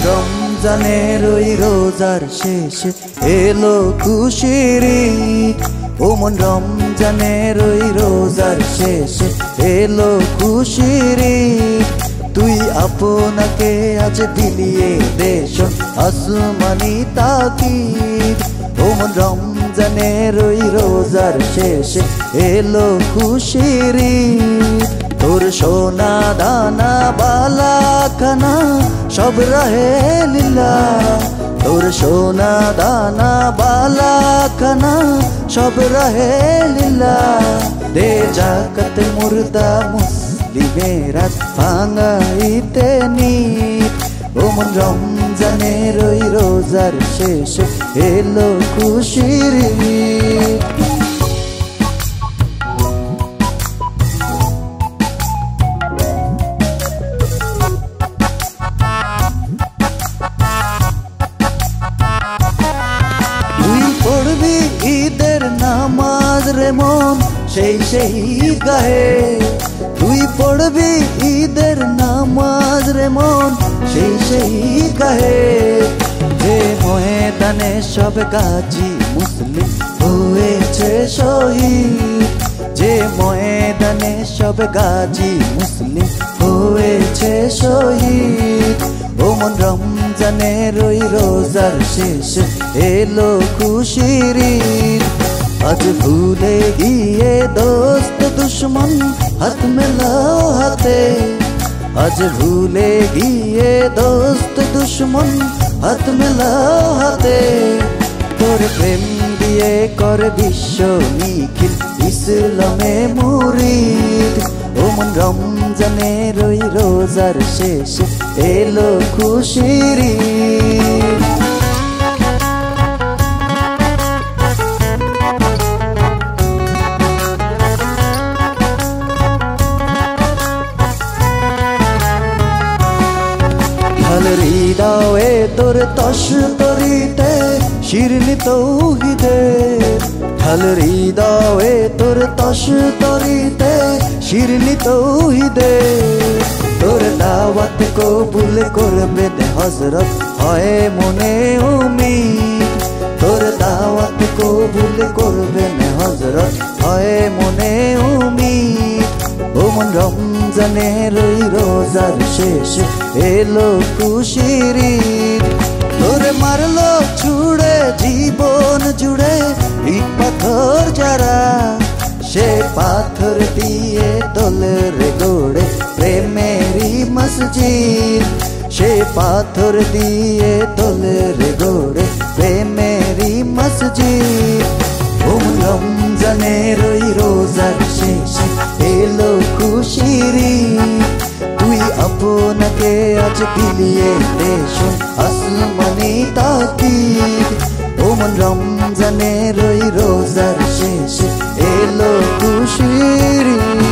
রমজানের ওই রোজার শেষে এলো খুশির ঈদ। ও মন রমজানের ওই রোজার শেষে এলো খুশির ঈদ। তুই আপনাকে আজ দিলিয়ে দেশ আসমানি তাকিদ। ও মন রমজানের ওই রোজার শেষে এলো খুশির ঈদ। তোর সোনা দানা বালা খানা সব রহে লীলা। তোর সোনা দানা বালা খানা সব রহে লীলা। দে জাকাত মুর্দা মুসলিমেরা ভাঙাইতে নিত। ও মন রমজানের ওই রোজার শেষে এলো খুশির ঈদ। পড়বি ঈদের নামাজ রে মন সেই সেই গাহে। তুই পড়বি ঈদের নামাজ রে মন সেই সেই গাহে। যে ময়দানে সব গাজী মুসলিম হয়েছে শহীদ। যে ময়দানে সব গাজী মুসলিম হয়েছে শহীদ। ও মন রমজানের ওই রোজার শেষে এলো খুশির ঈদ। আজ ভুলে গিয়ে দোস্ত দুশ্মন হাত মেলাও হাতে। আজ ভুলে গিয়ে দোস্ত দুশ্মন হাত মেলাও হাতে। তোর প্রেম দিয়ে কর বিশ্ব নিখিল ইসলামে মুরিদ। ও মন রমজানের ওই রোজার শেষে এলো খুশির ঈদ। হৃদয়ে তোর তস তরিতে শিরনি তৌহিদের। ঢাল হৃদয়ে তোর তস তরিতে শিরনি তৌহিদের। তোর দাওয়াত কবুল করবেন হযরত হয় মনে উম্মীদ। তোর দাওয়াত কবুল করবেন হযরত হয় মনে উম্মীদ। ও মন রমজানের ওই রোজার শেষে এলো খুশির ঈদ। তোর মারলো ছুড়ে জীবন জুড়ে ইট পাথর যারা। সে পাথর দিয়ে তোলে রে গড়ে প্রেমেরই মসজিদ। সে পাথর দিয়ে তোলে রে গড়ে প্রেমেরই মসজিদ। ও রমজানের ওই রোজার শেষে এলো খুশির ঈদ। তুই আপনাকে আজ দিলিয়ে দেশ আসমানি তাকিদ। ও মন রমজানের ওই রোজার শেষে এলো খুশির ঈদ।